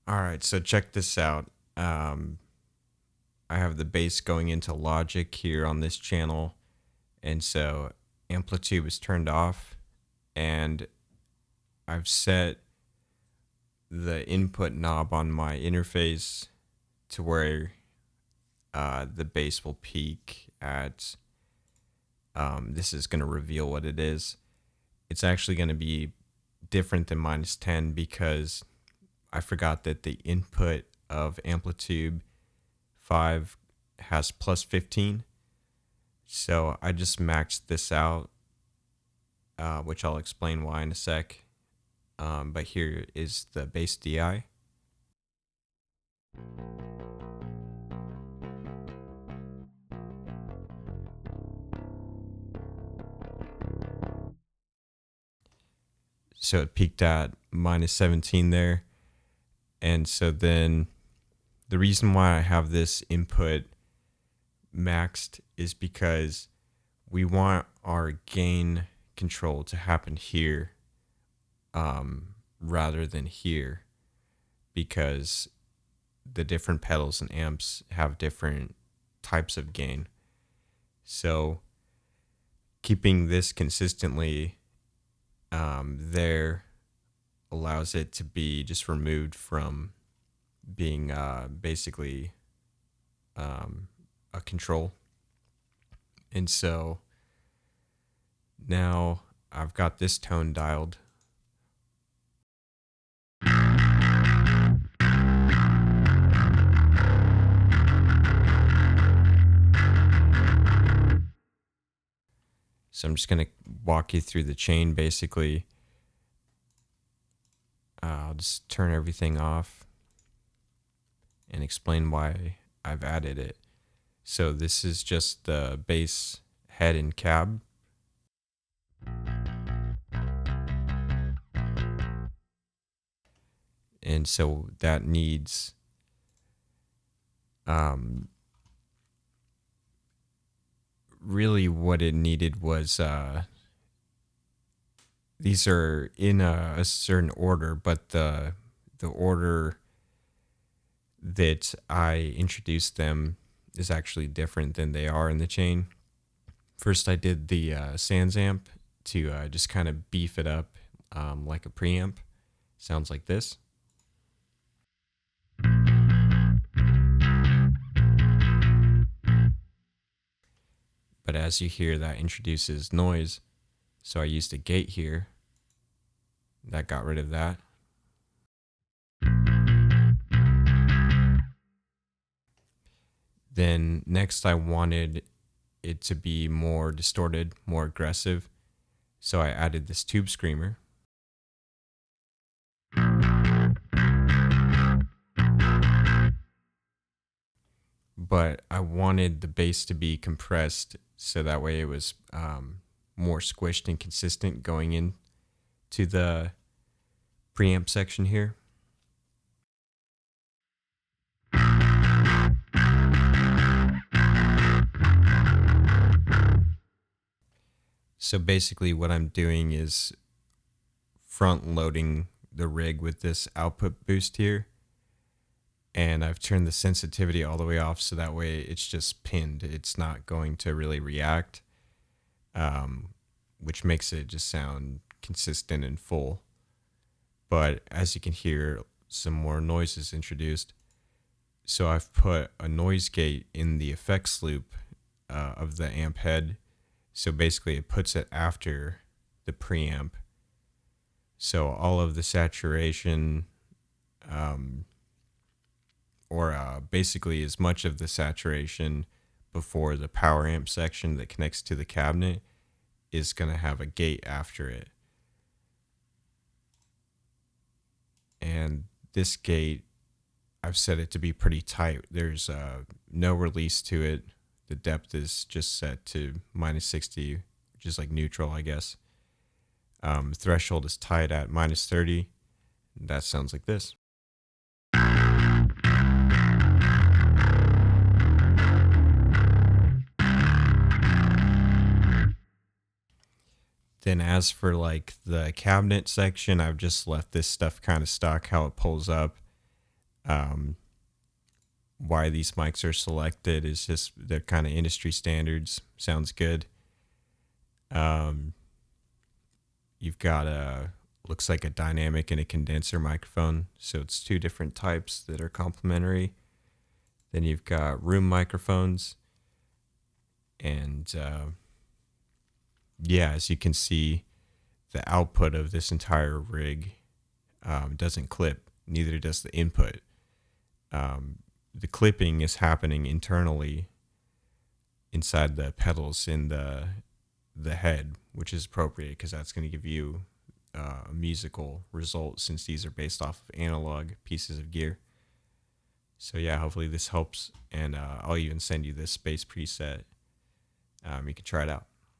All right, so check this out. I have the bass going into Logic here on this channel, and so Amplitude is turned off, and I've set the input knob on my interface to where the bass will peak at. This is going to reveal what it is. It's actually going to be different than -10 because I forgot that the input of Amplitude 5 has +15. So I just maxed this out, which I'll explain why in a sec. But here is the bass DI. So it peaked at -17 there. And so then the reason why I have this input maxed is because we want our gain control to happen here rather than here, because the different pedals and amps have different types of gain. So keeping this consistently there allows it to be just removed from being basically a control. And so now I've got this tone dialed. So I'm just going to walk you through the chain basically. I'll just turn everything off and explain why I've added it. So this is just the bass head and cab. And so that needs really what it needed was these are in a certain order, but the order that I introduced them is actually different than they are in the chain. First, I did the Sans amp to just kind of beef it up like a preamp. Sounds like this. But as you hear, that introduces noise. So I used a gate here. That got rid of that. Then next I wanted it to be more distorted, more aggressive. So I added this tube screamer. But I wanted the bass to be compressed so that way it was more squished and consistent going into the preamp section here. So basically what I'm doing is front loading the rig with this output boost here. And I've turned the sensitivity all the way off so that way it's just pinned. It's not going to really react, which makes it just sound consistent and full. But as you can hear, some more noise is introduced. So I've put a noise gate in the effects loop of the amp head. So basically it puts it after the preamp. So all of the saturation, basically as much of the saturation before the power amp section that connects to the cabinet is going to have a gate after it. And this gate, I've set it to be pretty tight. There's no release to it. The depth is just set to -60, which is like neutral, I guess. Threshold is tight at -30. That sounds like this. Then as for like the cabinet section, I've just left this stuff kind of stock, how it pulls up. Um, why these mics are selected is just they're kind of industry standards. Sounds good. Um, you've got a looks like a dynamic and a condenser microphone, so it's two different types that are complementary. Then you've got room microphones, and yeah, as you can see, the output of this entire rig doesn't clip. Neither does the input. The clipping is happening internally inside the pedals in the head, which is appropriate because that's going to give you a musical result since these are based off of analog pieces of gear. So yeah, hopefully this helps, and I'll even send you this bass preset. You can try it out.